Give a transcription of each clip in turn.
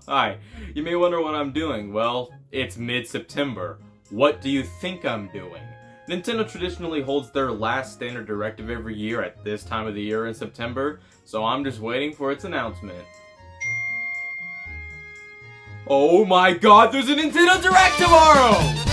Hi, you may wonder what I'm doing. Well, it's mid-September. What do you think I'm doing? Nintendo traditionally holds their last standard directive every year at this time of the year in September, so I'm just waiting for its announcement. Oh my god, there's a Nintendo Direct tomorrow!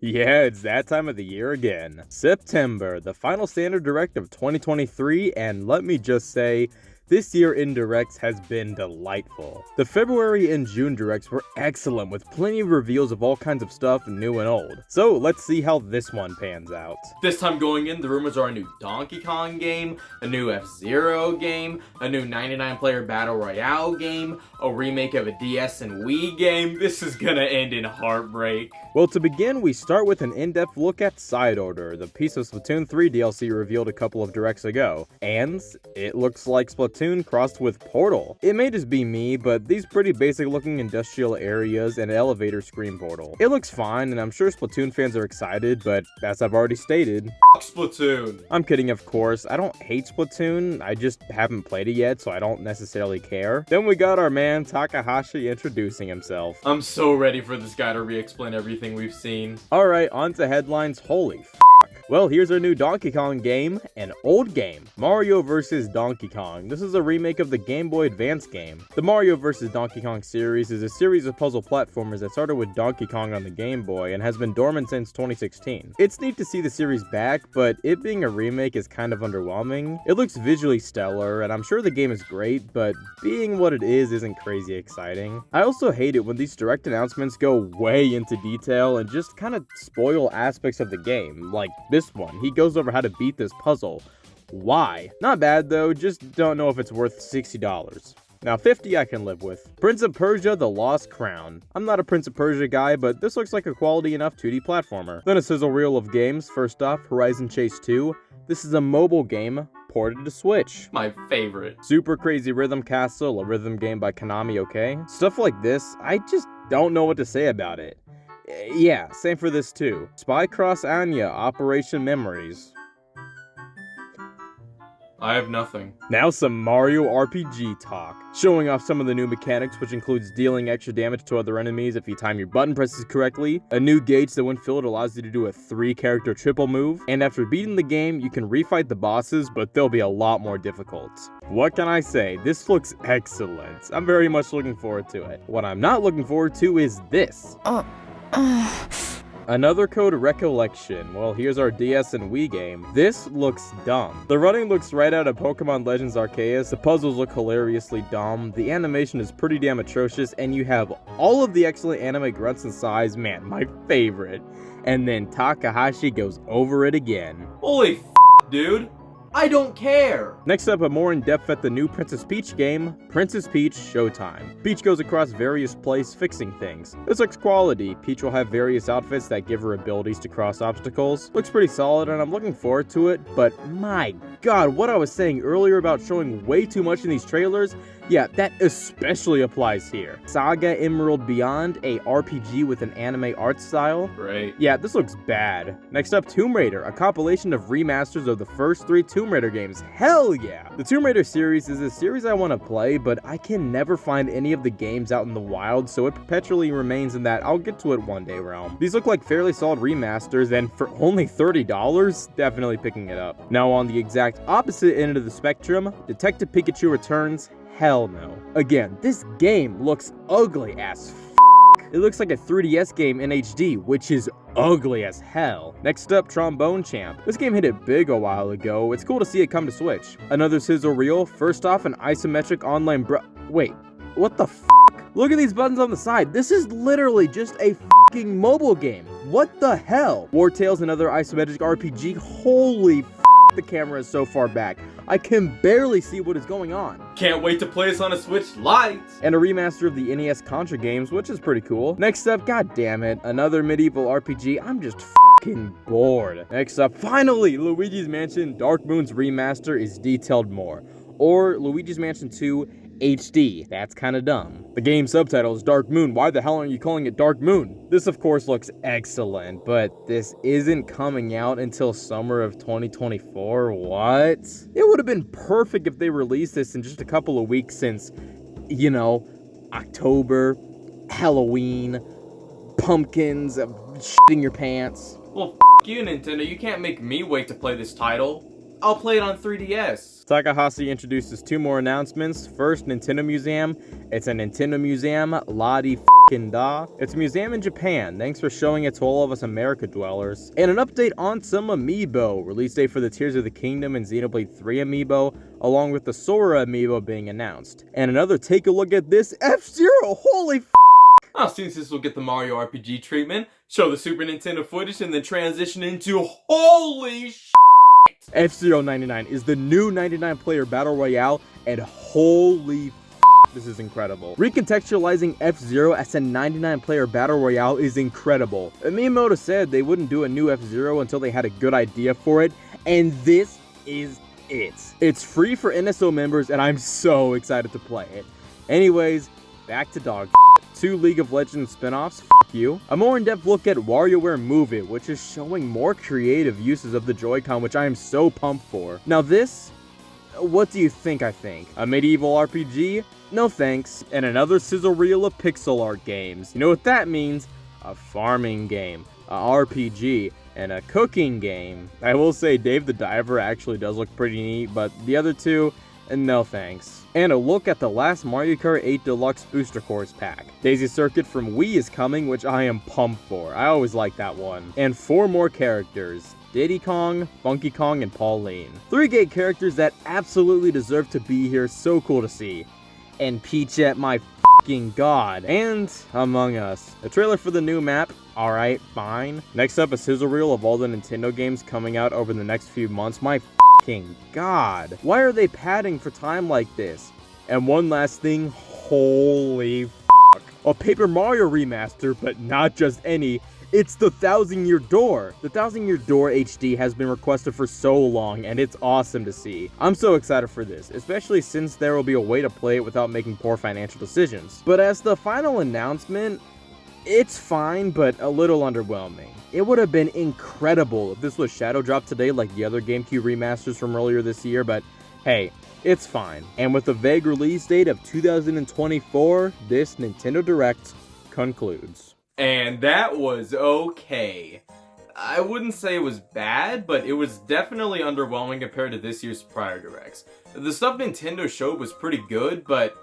Yeah, it's that time of the year again. September, the final standard direct of 2023, and let me just say, this year in directs has been delightful. The February and June directs were excellent with plenty of reveals of all kinds of stuff, new and old. So let's see how this one pans out. This time going in, the rumors are a new Donkey Kong game, a new F-Zero game, a new 99-player Battle Royale game, a remake of a DS and Wii game. This is gonna end in heartbreak. Well, to begin, we start with an in-depth look at Side Order, the piece of Splatoon 3 DLC revealed a couple of directs ago. And it looks like Splatoon crossed with Portal. It may just be me, but these pretty basic looking industrial areas and elevator screen Portal. It looks fine, and I'm sure Splatoon fans are excited, but as I've already stated, Fuck Splatoon! I'm kidding, of course. I don't hate Splatoon, I just haven't played it yet, so I don't necessarily care. Then we got our man Takahashi introducing himself. I'm so ready for this guy to re-explain everything we've seen. Alright, on to headlines. Holy f***. Well, here's our new Donkey Kong game, an old game, Mario vs. Donkey Kong. This is a remake of the Game Boy Advance game. The Mario vs. Donkey Kong series is a series of puzzle platformers that started with Donkey Kong on the Game Boy and has been dormant since 2016. It's neat to see the series back, but it being a remake is kind of underwhelming. It looks visually stellar, and I'm sure the game is great, but being what it is isn't crazy exciting. I also hate it when these direct announcements go way into detail and just kind of spoil aspects of the game, like this one. He goes over how to beat this puzzle. Why? Not bad though, just don't know if it's worth $60. Now $50 I can live with. Prince of Persia: The Lost Crown. I'm not a Prince of Persia guy, but this looks like a quality enough 2D platformer. Then a sizzle reel of games. First off, Horizon Chase 2. This is a mobile game ported to Switch. My favorite. Super Crazy Rhythm Castle, a rhythm game by Konami, okay? Stuff like this, I just don't know what to say about it. Yeah, same for this too. Spycross ANYA, Operation Memories. I have nothing. Now some Mario RPG talk. Showing off some of the new mechanics, which includes dealing extra damage to other enemies if you time your button presses correctly, a new gauge that when filled allows you to do a 3-character triple move, and after beating the game, you can refight the bosses, but they'll be a lot more difficult. What can I say? This looks excellent. I'm very much looking forward to it. What I'm not looking forward to is this. Another Code Recollection. Well, here's our DS and Wii game. This looks dumb. The running looks right out of Pokemon Legends Arceus, the puzzles look hilariously dumb, the animation is pretty damn atrocious, and you have all of the excellent anime grunts and sighs, man, my favorite. And then Takahashi goes over it again. Holy f***, dude! I don't care! Next up, a more in-depth at the new Princess Peach game, Princess Peach Showtime. Peach goes across various places fixing things. This looks quality. Peach will have various outfits that give her abilities to cross obstacles. Looks pretty solid and I'm looking forward to it, but my god, what I was saying earlier about showing way too much in these trailers, yeah, that especially applies here. Saga Emerald Beyond, a RPG with an anime art style. Right. Yeah, this looks bad. Next up, Tomb Raider, a compilation of remasters of the first 3 Tomb Raider games. Hell yeah! The Tomb Raider series is a series I want to play, but I can never find any of the games out in the wild, so it perpetually remains in that I'll get to it one day realm. These look like fairly solid remasters, and for only $30, definitely picking it up. Now on the exact opposite end of the spectrum, Detective Pikachu Returns. Hell no. Again, this game looks ugly as f***. It looks like a 3DS game in HD, which is ugly as hell. Next up, Trombone Champ. This game hit it big a while ago. It's cool to see it come to Switch. Another sizzle reel. First off, an isometric online wait, what the f***? Look at these buttons on the side. This is literally just a f***ing mobile game. What the hell? War Tales, another isometric RPG. Holy f***, the camera is so far back. I can barely see what is going on. Can't wait to play this on a Switch Lite! And a remaster of the NES Contra games, which is pretty cool. Next up, god damn it, another medieval RPG. I'm just fucking bored. Next up, finally, Luigi's Mansion Dark Moon's remaster is detailed more. Or Luigi's Mansion 2 HD. That's kinda dumb. The game's subtitle is Dark Moon. Why the hell are you calling it Dark Moon? This of course looks excellent, but this isn't coming out until summer of 2024. What? It would have been perfect if they released this in just a couple of weeks since, you know, October, Halloween, pumpkins, shitting your pants. Well, you, Nintendo. You can't make me wait to play this title. I'll play it on 3DS. Takahashi introduces 2 more announcements. First, Nintendo Museum. It's a Nintendo Museum, la-di-f***ing-da. It's a museum in Japan. Thanks for showing it to all of us America dwellers. And an update on some amiibo. Release date for the Tears of the Kingdom and Xenoblade 3 amiibo, along with the Sora amiibo being announced. And another take a look at this F-Zero. Holy f***. Since this will get the Mario RPG treatment, show the Super Nintendo footage, and then transition into holy sh**. F-Zero 99 is the new 99-player battle royale, and holy f***, this is incredible. Recontextualizing F-Zero as a 99-player battle royale is incredible. Miyamoto said they wouldn't do a new F-Zero until they had a good idea for it, and this is it. It's free for NSO members, and I'm so excited to play it. Anyways, back to dog. 2 League of Legends spin-offs, f*** you. A more in-depth look at WarioWare Move It, which is showing more creative uses of the Joy-Con, which I am so pumped for. Now this, what do you think I think? A medieval RPG? No thanks. And another sizzle reel of pixel art games. You know what that means? A farming game, a RPG, and a cooking game. I will say Dave the Diver actually does look pretty neat, but the other 2, no thanks. And a look at the last Mario Kart 8 Deluxe Booster Course pack. Daisy Circuit from Wii is coming, which I am pumped for. I always like that one. And 4 more characters. Diddy Kong, Funky Kong, and Pauline. 3 gay characters that absolutely deserve to be here, so cool to see. And Peach at my f***ing god. And Among Us. A trailer for the new map, alright, fine. Next up, a sizzle reel of all the Nintendo games coming out over the next few months. My f***ing god. Why are they padding for time like this? And one last thing, holy f***. A Paper Mario remaster, but not just any. It's the 1,000 Year Door. The 1,000 Year Door HD has been requested for so long, and it's awesome to see. I'm so excited for this, especially since there will be a way to play it without making poor financial decisions. But as the final announcement, it's fine, but a little underwhelming. It would have been incredible if this was shadow dropped today like the other GameCube remasters from earlier this year, but hey, it's fine. And with a vague release date of 2024, this Nintendo Direct concludes. And that was okay. I wouldn't say it was bad, but it was definitely underwhelming compared to this year's prior directs. The stuff Nintendo showed was pretty good, but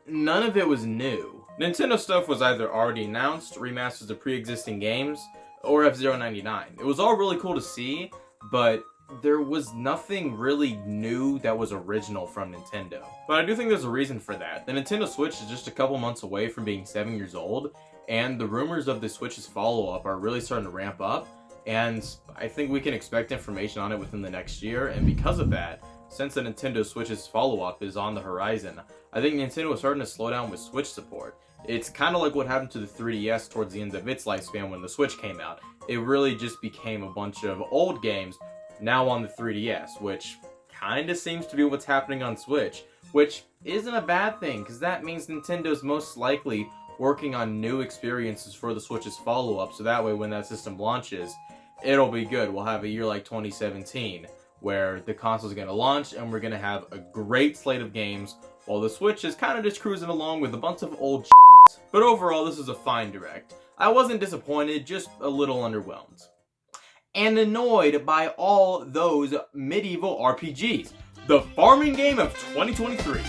none of it was new. Nintendo stuff was either already announced, remasters of pre-existing games, or F-Zero 99. It was all really cool to see, but there was nothing really new that was original from Nintendo. But I do think there's a reason for that. The Nintendo Switch is just a couple months away from being 7 years old, and the rumors of the Switch's follow-up are really starting to ramp up, and I think we can expect information on it within the next year, and because of that, since the Nintendo Switch's follow-up is on the horizon, I think Nintendo is starting to slow down with Switch support. It's kind of like what happened to the 3DS towards the end of its lifespan when the Switch came out. It really just became a bunch of old games now on the 3DS, which kind of seems to be what's happening on Switch, which isn't a bad thing, because that means Nintendo's most likely working on new experiences for the Switch's follow-up, so that way when that system launches, it'll be good. We'll have a year like 2017, where the console's going to launch, and we're going to have a great slate of games, while the Switch is kind of just cruising along with a bunch of old shit. But overall, this is a fine direct. I wasn't disappointed, just a little underwhelmed. And annoyed by all those medieval RPGs. The farming game of 2023.